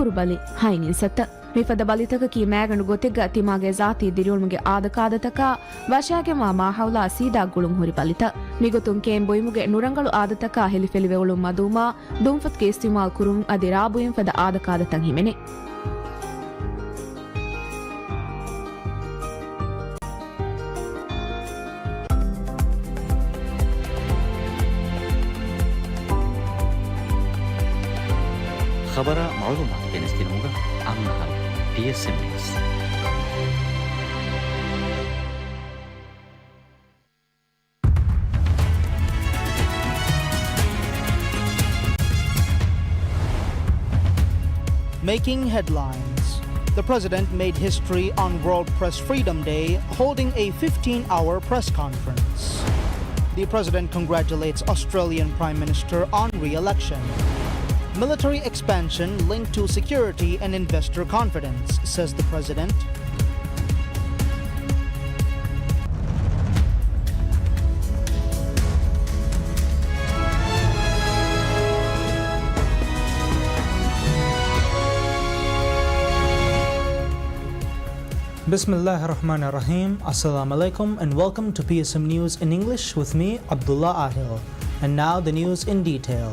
ಕುರುಬಲಿ ಹೈನಿನ್ ಸತ್ತ ಮಿಫದ ಬಲಿತಕ ಕಿ ಮ್ಯಾಗಣು ಗೊತ್ತಿಗ ತಿಮಾಗೆ ಜಾತಿ ದಿರಿಯುಳ್ಮುಗೆ ಆದಕಾದತಕ ವಶಾಗೆ ಮಾಮಾ ಹೌಲಾ ಸೀದಾ ಗುಳುಂ ಹುರಿ ಬಲಿತ ಮಿಗುತುಂ ಕೇಂ ಬೊಯ್ಮುಗೆ ನುರಂಗಳು ಆದತಕ ಹೆಲಿಫೆಲಿವೆಗಳು ಮದೂಮಾ ದುಂಫತ್ ಕೆ ಇಸ್ತಿಮಾಲ್ ಕುರುಂ ಅದಿ ರಾಬುಯಂ ಫದ ಆದಕಾದತಂ ಹಿಮೆನೆ خبر معلومات كنستنوغا عنها PSM News. Making headlines. The president made history on World Press Freedom Day, holding a 15-hour press conference. The president congratulates Australian Prime Minister on re-election. Military expansion linked to security and investor confidence, says the president. Bismillah ar-Rahman ar-Rahim. Assalamu alaikum and welcome to PSM News in English with me, Abdullah Ahil. And now the news in detail.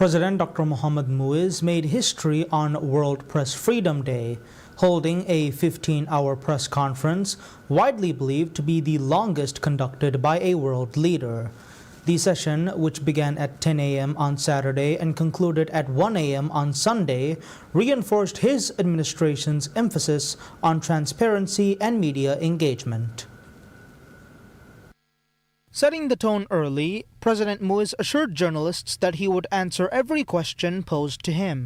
President Dr. Mohammad Muiz made history on World Press Freedom Day, holding a 15-hour press conference widely believed to be the longest conducted by a world leader. The session, which began at 10 a.m. on Saturday and concluded at 1 a.m. on Sunday, reinforced his administration's emphasis on transparency and media engagement. Setting the tone early, President Muiz assured journalists that he would answer every question posed to him.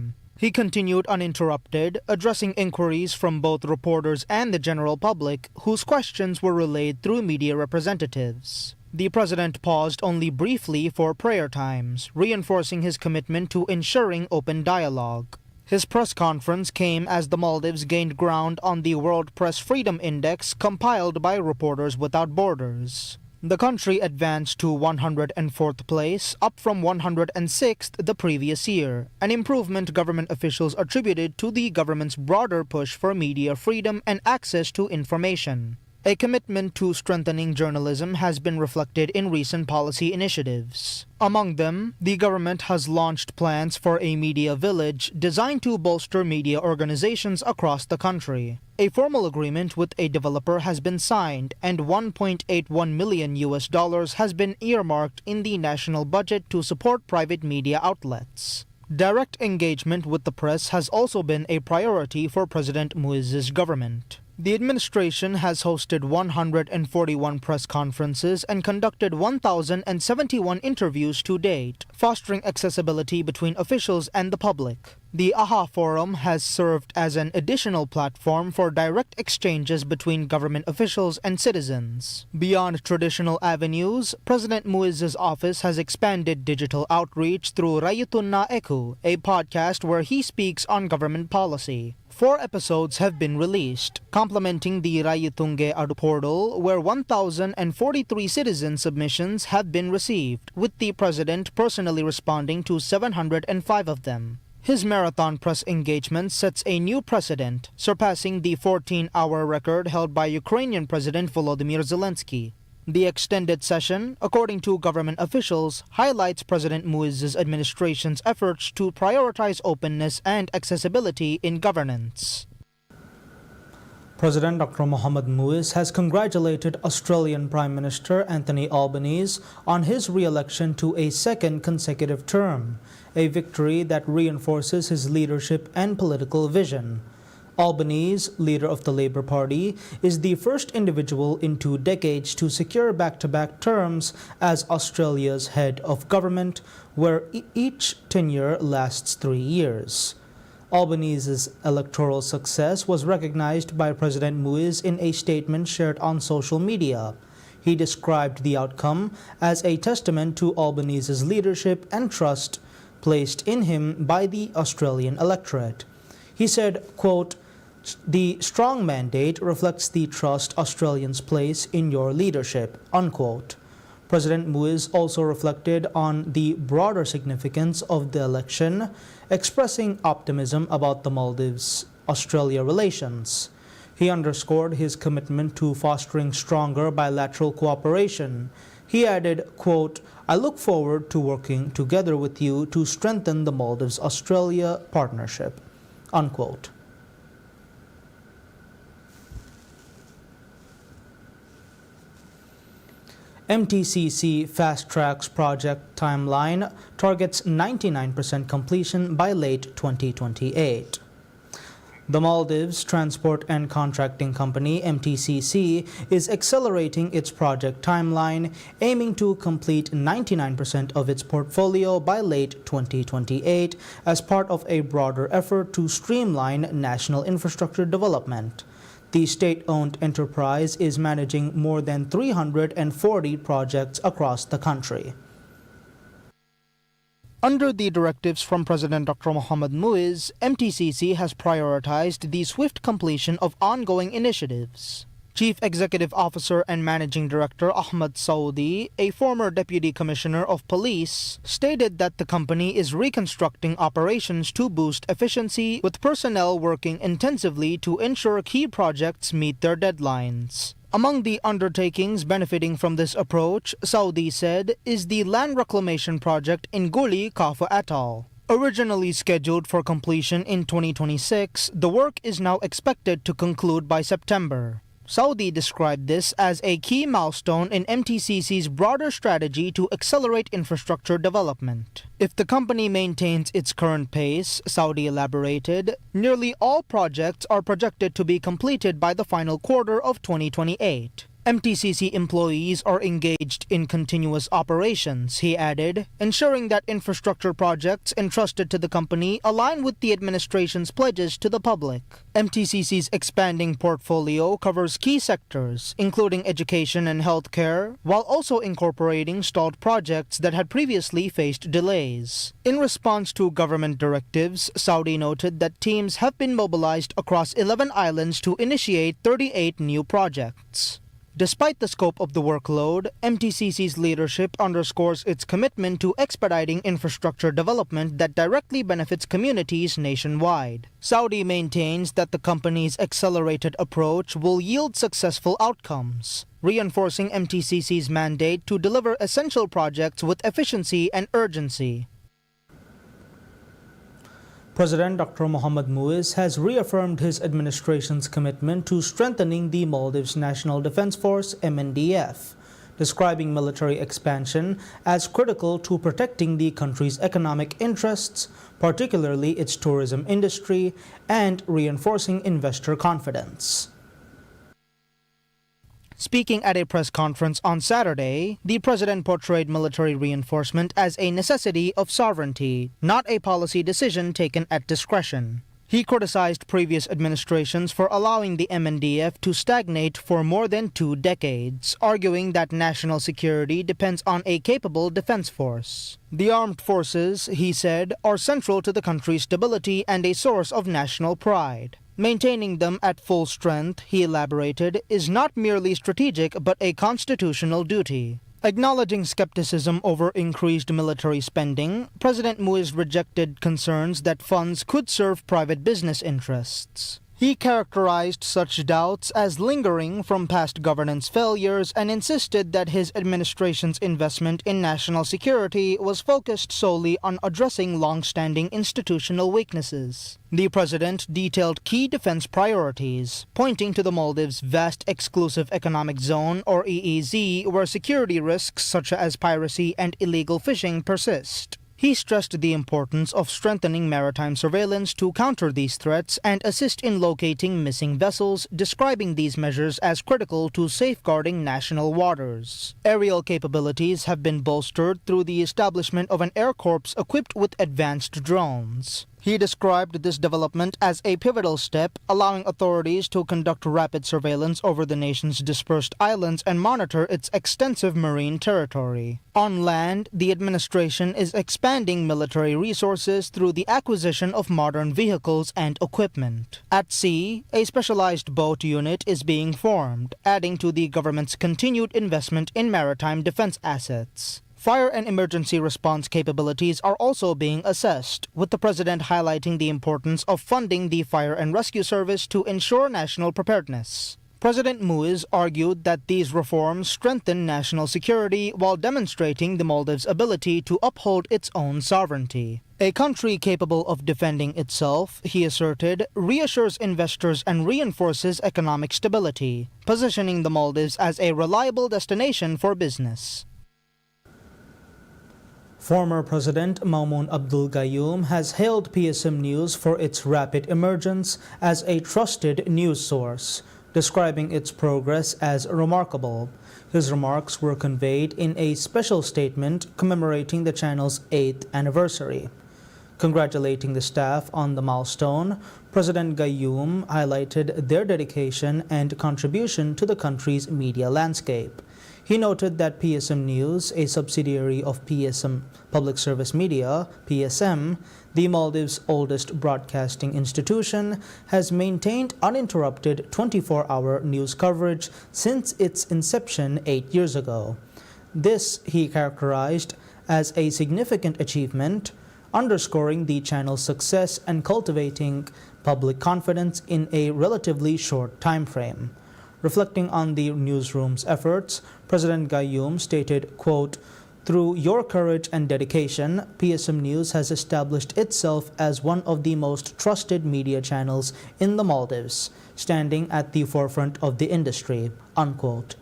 He continued uninterrupted, addressing inquiries from both reporters and the general public, whose questions were relayed through media representatives. The president paused only briefly for prayer times, reinforcing his commitment to ensuring open dialogue. His press conference came as the Maldives gained ground on the World Press Freedom Index compiled by Reporters Without Borders. The country advanced to 104th place, up from 106th the previous year, an improvement government officials attributed to the government's broader push for media freedom and access to information. A commitment to strengthening journalism has been reflected in recent policy initiatives. Among them, the government has launched plans for a media village designed to bolster media organizations across the country. A formal agreement with a developer has been signed, and $1.81 million has been earmarked in the national budget to support private media outlets. Direct engagement with the press has also been a priority for President Muiz's government. The administration has hosted 141 press conferences and conducted 1,071 interviews to date, fostering accessibility between officials and the public. The AHA Forum has served as an additional platform for direct exchanges between government officials and citizens. Beyond traditional avenues, President Muiz's office has expanded digital outreach through Rayutunna Eku, a podcast where he speaks on government policy. 4 episodes have been released, complementing the Rayitunge Adu portal, where 1,043 citizen submissions have been received, with the president personally responding to 705 of them. His marathon press engagement sets a new precedent, surpassing the 14-hour record held by Ukrainian President Volodymyr Zelensky. The extended session, according to government officials, highlights President Muiz's administration's efforts to prioritize openness and accessibility in governance. President Dr. Mohammad Muiz has congratulated Australian Prime Minister Anthony Albanese on his re-election to a second consecutive term, a victory that reinforces his leadership and political vision. Albanese, leader of the Labour Party, is the first individual in 2 decades to secure back-to-back terms as Australia's head of government, where each tenure lasts 3 years. Albanese's electoral success was recognized by President Muiz in a statement shared on social media. He described the outcome as a testament to Albanese's leadership and trust placed in him by the Australian electorate. He said, quote, "The strong mandate reflects the trust Australians place in your leadership," unquote. President Muiz also reflected on the broader significance of the election, expressing optimism about the Maldives-Australia relations. He underscored his commitment to fostering stronger bilateral cooperation. He added, quote, "I look forward to working together with you to strengthen the Maldives-Australia partnership," unquote. MTCC Fast Tracks project timeline targets 99% completion by late 2028. The Maldives Transport and Contracting Company, MTCC, is accelerating its project timeline, aiming to complete 99% of its portfolio by late 2028 as part of a broader effort to streamline national infrastructure development. The state-owned enterprise is managing more than 340 projects across the country. Under the directives from President Dr. Mohamed Muiz, MTCC has prioritized the swift completion of ongoing initiatives. Chief Executive Officer and Managing Director Ahmad Saudi, a former Deputy Commissioner of Police, stated that the company is reconstructing operations to boost efficiency, with personnel working intensively to ensure key projects meet their deadlines. Among the undertakings benefiting from this approach, Saudi said, is the land reclamation project in Guli Kafa Atoll. Originally scheduled for completion in 2026, the work is now expected to conclude by September. Saudi described this as a key milestone in MTCC's broader strategy to accelerate infrastructure development. If the company maintains its current pace, Saudi elaborated, nearly all projects are projected to be completed by the final quarter of 2028. MTCC employees are engaged in continuous operations, he added, ensuring that infrastructure projects entrusted to the company align with the administration's pledges to the public. MTCC's expanding portfolio covers key sectors, including education and healthcare, while also incorporating stalled projects that had previously faced delays. In response to government directives, Saudi noted that teams have been mobilized across 11 islands to initiate 38 new projects. Despite the scope of the workload, MTCC's leadership underscores its commitment to expediting infrastructure development that directly benefits communities nationwide. Saudi maintains that the company's accelerated approach will yield successful outcomes, reinforcing MTCC's mandate to deliver essential projects with efficiency and urgency. President Dr. Mohamed Muiz has reaffirmed his administration's commitment to strengthening the Maldives National Defense Force, MNDF, describing military expansion as critical to protecting the country's economic interests, particularly its tourism industry, and reinforcing investor confidence. Speaking at a press conference on Saturday, the president portrayed military reinforcement as a necessity of sovereignty, not a policy decision taken at discretion. He criticized previous administrations for allowing the MNDF to stagnate for more than 2 decades, arguing that national security depends on a capable defense force. The armed forces, he said, are central to the country's stability and a source of national pride. Maintaining them at full strength, he elaborated, is not merely strategic but a constitutional duty. Acknowledging skepticism over increased military spending, President Muiz rejected concerns that funds could serve private business interests. He characterized such doubts as lingering from past governance failures and insisted that his administration's investment in national security was focused solely on addressing long-standing institutional weaknesses. The president detailed key defense priorities, pointing to the Maldives' vast exclusive economic zone, or EEZ, where security risks such as piracy and illegal fishing persist. He stressed the importance of strengthening maritime surveillance to counter these threats and assist in locating missing vessels, describing these measures as critical to safeguarding national waters. Aerial capabilities have been bolstered through the establishment of an air corps equipped with advanced drones. He described this development as a pivotal step, allowing authorities to conduct rapid surveillance over the nation's dispersed islands and monitor its extensive marine territory. On land, the administration is expanding military resources through the acquisition of modern vehicles and equipment. At sea, a specialized boat unit is being formed, adding to the government's continued investment in maritime defense assets. Fire and emergency response capabilities are also being assessed, with the president highlighting the importance of funding the fire and rescue service to ensure national preparedness. President Muiz argued that these reforms strengthen national security while demonstrating the Maldives' ability to uphold its own sovereignty. A country capable of defending itself, he asserted, reassures investors and reinforces economic stability, positioning the Maldives as a reliable destination for business. Former President Maumoon Abdul Gayoom has hailed PSM News for its rapid emergence as a trusted news source, describing its progress as remarkable. His remarks were conveyed in a special statement commemorating the channel's 8th anniversary. Congratulating the staff on the milestone, President Gayoom highlighted their dedication and contribution to the country's media landscape. He noted that PSM News, a subsidiary of PSM Public Service Media, PSM, the Maldives' oldest broadcasting institution, has maintained uninterrupted 24-hour news coverage since its inception 8 years ago. This he characterized as a significant achievement, underscoring the channel's success and cultivating public confidence in a relatively short time frame. Reflecting on the newsroom's efforts, President Gayoom stated, quote, "Through your courage and dedication, PSM News has established itself as one of the most trusted media channels in the Maldives, standing at the forefront of the industry," unquote.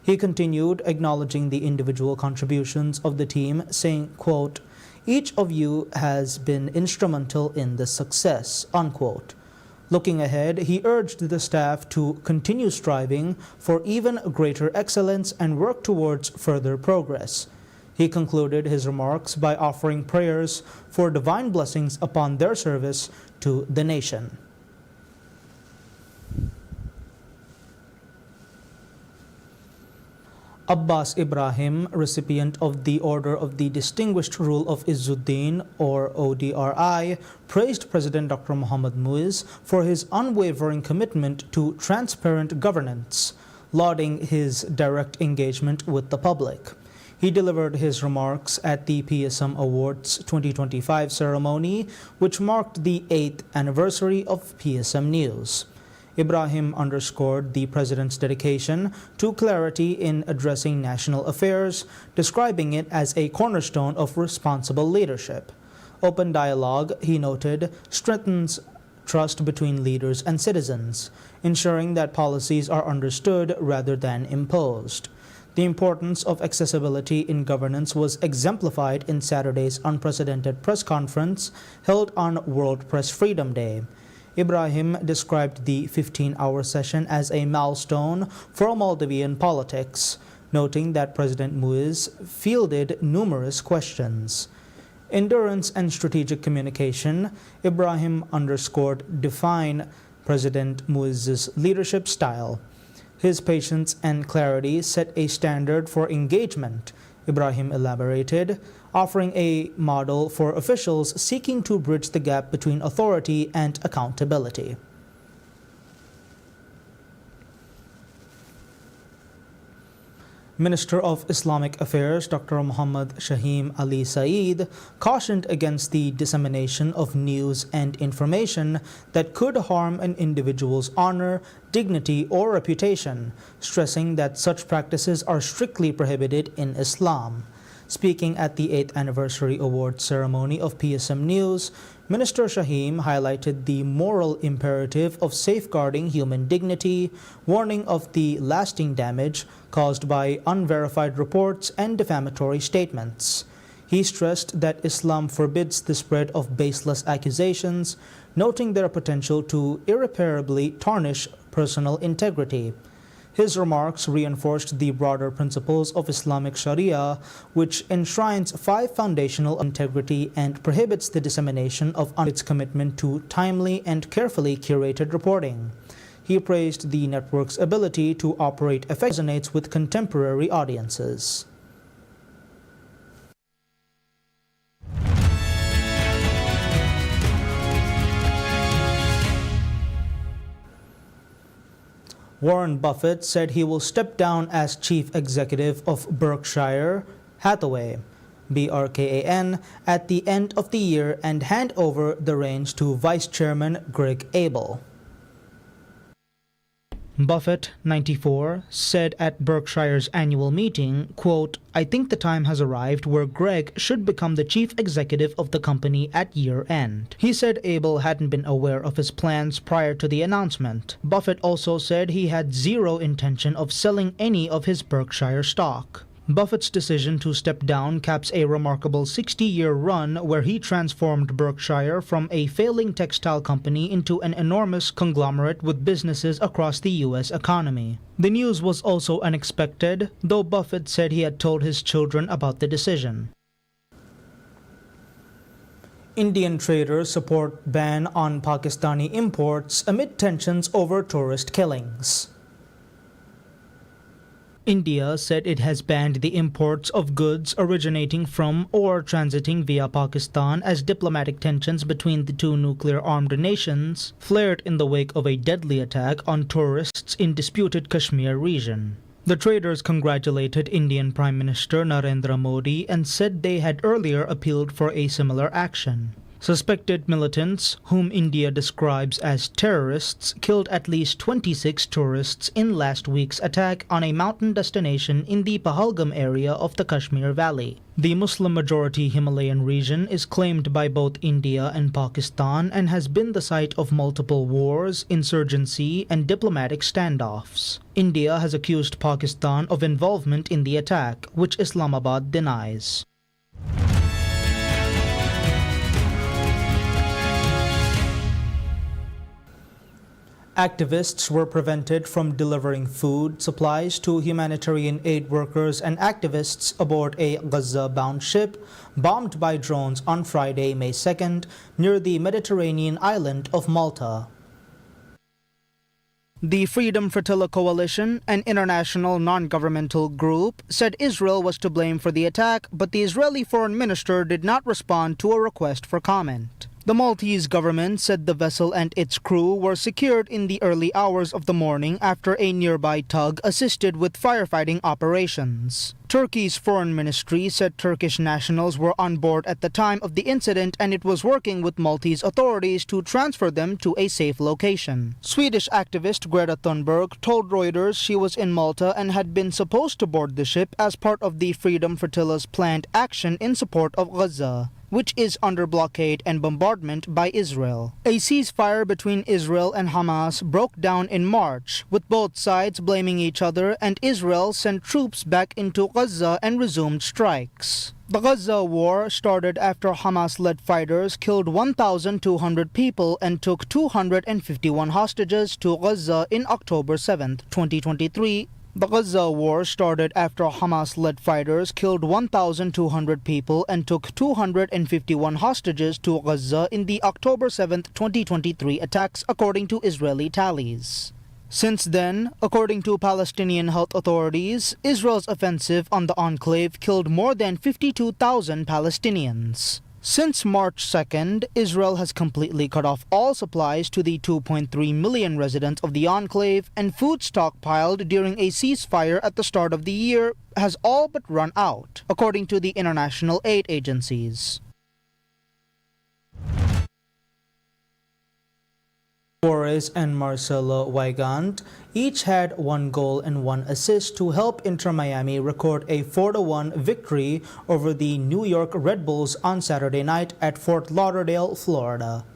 He continued, acknowledging the individual contributions of the team, saying, quote, "Each of you has been instrumental in this success," unquote. Looking ahead, he urged the staff to continue striving for even greater excellence and work towards further progress. He concluded his remarks by offering prayers for divine blessings upon their service to the nation. Abbas Ibrahim, recipient of the Order of the Distinguished Rule of Izzuddin, or ODRI, praised President Dr. Mohammad Muiz for his unwavering commitment to transparent governance, lauding his direct engagement with the public. He delivered his remarks at the PSM Awards 2025 ceremony, which marked the 8th anniversary of PSM News. Ibrahim underscored the president's dedication to clarity in addressing national affairs, describing it as a cornerstone of responsible leadership. Open dialogue, he noted, strengthens trust between leaders and citizens, ensuring that policies are understood rather than imposed. The importance of accessibility in governance was exemplified in Saturday's unprecedented press conference held on World Press Freedom Day. Ibrahim described the 15-hour session as a milestone for Maldivian politics, noting that President Muiz fielded numerous questions. Endurance and strategic communication, Ibrahim underscored, define President Muiz's leadership style. His patience and clarity set a standard for engagement, Ibrahim elaborated, offering a model for officials seeking to bridge the gap between authority and accountability. Minister of Islamic Affairs Dr. Muhammad Shahim Ali Saeed cautioned against the dissemination of news and information that could harm an individual's honor, dignity, or reputation, stressing that such practices are strictly prohibited in Islam. Speaking at the 8th anniversary award ceremony of PSM News, Minister Shahim highlighted the moral imperative of safeguarding human dignity, warning of the lasting damage caused by unverified reports and defamatory statements. He stressed that Islam forbids the spread of baseless accusations, noting their potential to irreparably tarnish personal integrity. His remarks reinforced the broader principles of Islamic Sharia, which enshrines 5 foundational integrity and prohibits the dissemination of its commitment to timely and carefully curated reporting. He praised the network's ability to operate effectively resonates with contemporary audiences. Warren Buffett said he will step down as chief executive of Berkshire Hathaway, BRKAN, at the end of the year and hand over the reins to Vice Chairman Greg Abel. Buffett, 94, said at Berkshire's annual meeting, quote, "I think the time has arrived where Greg should become the chief executive of the company at year-end." He said Abel hadn't been aware of his plans prior to the announcement. Buffett also said he had zero intention of selling any of his Berkshire stock. Buffett's decision to step down caps a remarkable 60-year run where he transformed Berkshire from a failing textile company into an enormous conglomerate with businesses across the U.S. economy. The news was also unexpected, though Buffett said he had told his children about the decision. Indian traders support ban on Pakistani imports amid tensions over tourist killings. India said it has banned the imports of goods originating from or transiting via Pakistan as diplomatic tensions between the two nuclear-armed nations flared in the wake of a deadly attack on tourists in disputed Kashmir region. The traders congratulated Indian Prime Minister Narendra Modi and said they had earlier appealed for a similar action. Suspected militants, whom India describes as terrorists, killed at least 26 tourists in last week's attack on a mountain destination in the Pahalgam area of the Kashmir Valley. The Muslim-majority Himalayan region is claimed by both India and Pakistan and has been the site of multiple wars, insurgency, and diplomatic standoffs. India has accused Pakistan of involvement in the attack, which Islamabad denies. Activists were prevented from delivering food supplies to humanitarian aid workers and activists aboard a Gaza-bound ship bombed by drones on Friday, May 2nd, near the Mediterranean island of Malta. The Freedom Flotilla Coalition, an international non-governmental group, said Israel was to blame for the attack, but the Israeli foreign minister did not respond to a request for comment. The Maltese government said the vessel and its crew were secured in the early hours of the morning after a nearby tug assisted with firefighting operations. Turkey's foreign ministry said Turkish nationals were on board at the time of the incident and it was working with Maltese authorities to transfer them to a safe location. Swedish activist Greta Thunberg told Reuters she was in Malta and had been supposed to board the ship as part of the Freedom Flotilla's planned action in support of Gaza, which is under blockade and bombardment by Israel. A ceasefire between Israel and Hamas broke down in March, with both sides blaming each other, and Israel sent troops back into Gaza and resumed strikes. The Gaza war started after Hamas-led fighters killed 1,200 people and took 251 hostages to Gaza in October 7, 2023, The Gaza war started after Hamas-led fighters killed 1,200 people and took 251 hostages to Gaza in the October 7, 2023 attacks, according to Israeli tallies. Since then, according to Palestinian health authorities, Israel's offensive on the enclave killed more than 52,000 Palestinians. Since March 2nd, Israel has completely cut off all supplies to the 2.3 million residents of the enclave, and food stockpiled during a ceasefire at the start of the year has all but run out, according to the international aid agencies. Torres and Marcelo Weigand each had 1 goal and 1 assist to help Inter Miami record a 4-1 victory over the New York Red Bulls on Saturday night at Fort Lauderdale, Florida.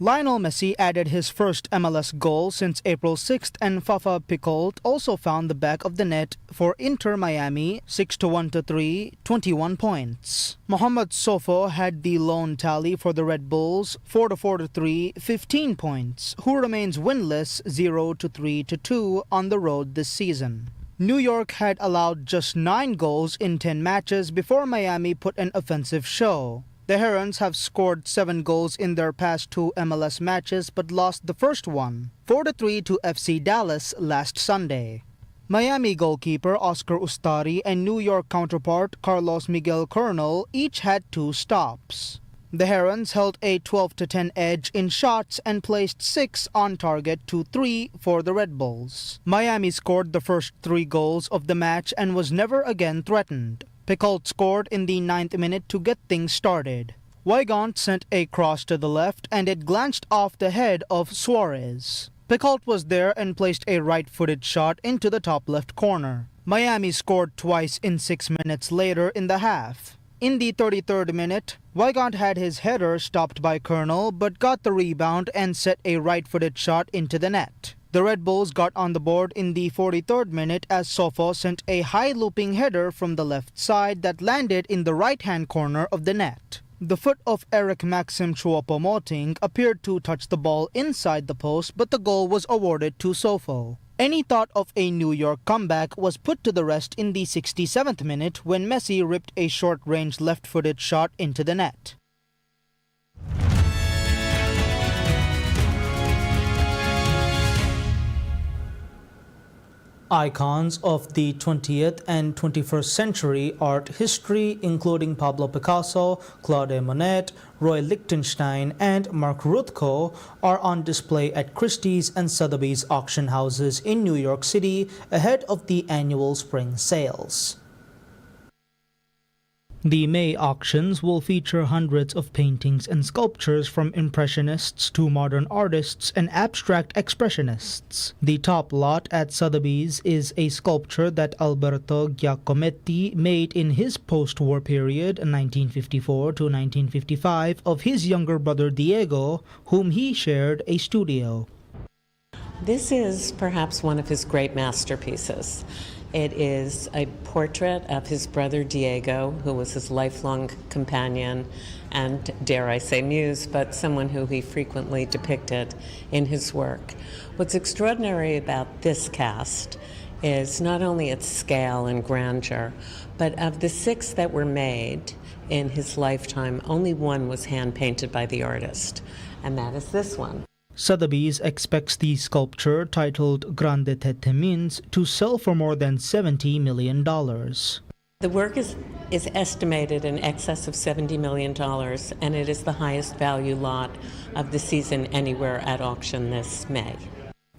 Lionel Messi added his first MLS goal since April 6th, and Fafa Picoult also found the back of the net for Inter Miami 6-1-3, 21 points. Mohamed Sofo had the lone tally for the Red Bulls 4-3, 15 points, who remains winless 0-3-2 on the road this season. New York had allowed just 9 goals in 10 matches before Miami put an offensive show. The Herons have scored 7 goals in their past 2 MLS matches but lost the first one, 4-3 to FC Dallas last Sunday. Miami goalkeeper Oscar Ustari and New York counterpart Carlos Miguel Coronel each had 2 stops. The Herons held a 12-10 edge in shots and placed 6 on target to 3 for the Red Bulls. Miami scored the first 3 goals of the match and was never again threatened. Picoult scored in the 9th minute to get things started. Weigand sent a cross to the left and it glanced off the head of Suarez. Picoult was there and placed a right-footed shot into the top left corner. Miami scored twice in 6 minutes later in the half. In the 33rd minute, Weigand had his header stopped by Colonel but got the rebound and set a right-footed shot into the net. The Red Bulls got on the board in the 43rd minute as Sofo sent a high-looping header from the left side that landed in the right-hand corner of the net. The foot of Eric Maxim Choupo-Moting appeared to touch the ball inside the post, but the goal was awarded to Sofo. Any thought of a New York comeback was put to the rest in the 67th minute when Messi ripped a short-range left-footed shot into the net. Icons of the 20th and 21st century art history, including Pablo Picasso, Claude Monet, Roy Lichtenstein, and Mark Rothko, are on display at Christie's and Sotheby's auction houses in New York City ahead of the annual spring sales. The May auctions will feature hundreds of paintings and sculptures from Impressionists to modern artists and abstract expressionists. The top lot at Sotheby's is a sculpture that Alberto Giacometti made in his post-war period, 1954 to 1955, of his younger brother Diego, whom he shared a studio. This is perhaps one of his great masterpieces. It is a portrait of his brother Diego, who was his lifelong companion and, dare I say, muse, but someone who he frequently depicted in his work. What's extraordinary about this cast is not only its scale and grandeur, but of the 6 that were made in his lifetime, only one was hand-painted by the artist, and that is this one. Sotheby's expects the sculpture, titled Grande Tete Mins, to sell for more than $70 million. The work is estimated in excess of $70 million, and it is the highest value lot of the season anywhere at auction this May.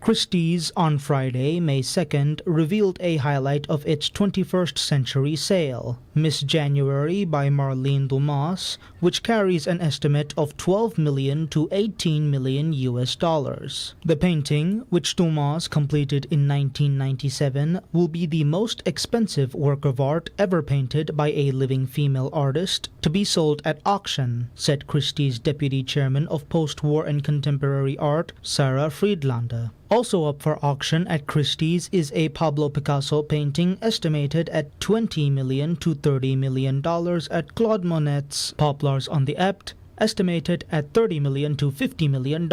Christie's on Friday, May 2nd, revealed a highlight of its 21st century sale, Miss January by Marlene Dumas, which carries an estimate of $12 million to $18 million US dollars. The painting, which Dumas completed in 1997, will be the most expensive work of art ever painted by a living female artist to be sold at auction, said Christie's deputy chairman of post-war and contemporary art, Sarah Friedlander. Also up for auction at Christie's is a Pablo Picasso painting estimated at $20 million to $30 million at Claude Monet's Poplars on the Epte, estimated at $30 million to $50 million.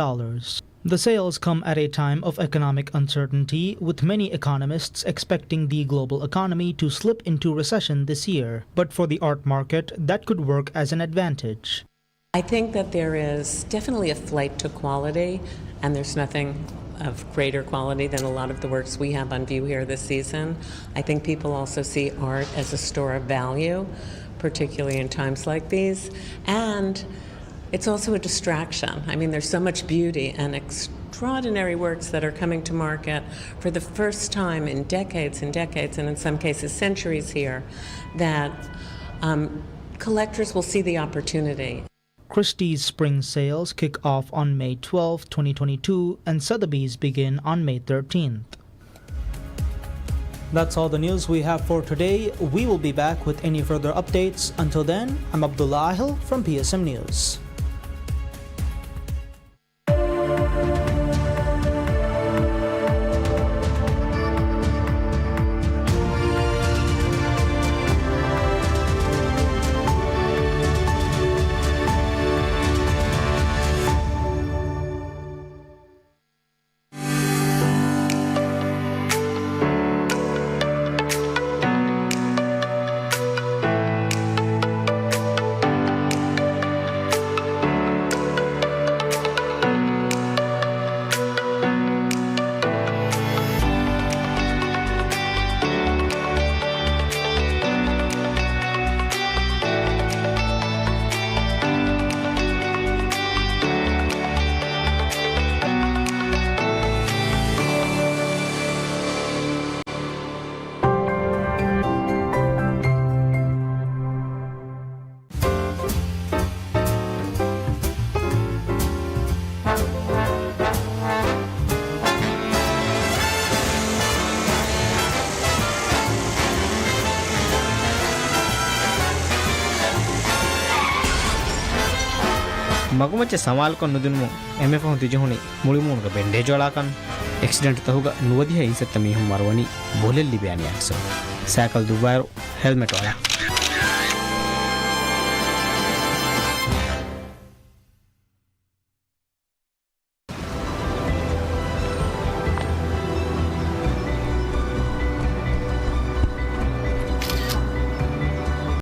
The sales come at a time of economic uncertainty, with many economists expecting the global economy to slip into recession this year. But for the art market, that could work as an advantage. I think that there is definitely a flight to quality, and there's nothing of greater quality than a lot of the works we have on view here this season. I think people also see art as a store of value, particularly in times like these, and it's also a distraction. I mean, there's so much beauty and extraordinary works that are coming to market for the first time in decades and decades, and in some cases centuries here, that collectors will see the opportunity. Christie's spring sales kick off on May 12, 2022, and Sotheby's begin on May 13th. That's all the news we have for today. We will be back with any further updates. Until then, I'm Abdullah Ahil from PSM News. मगुमचे सवाल को नुदुनु एमे फहु तिजहुनी मुळिमुन ग Bende जोळाकन accident तहुगा नुवदी है इसे तमी हम मारवनी बोले लिबियानी एक्सो cycle दुबार हेलमेट वाला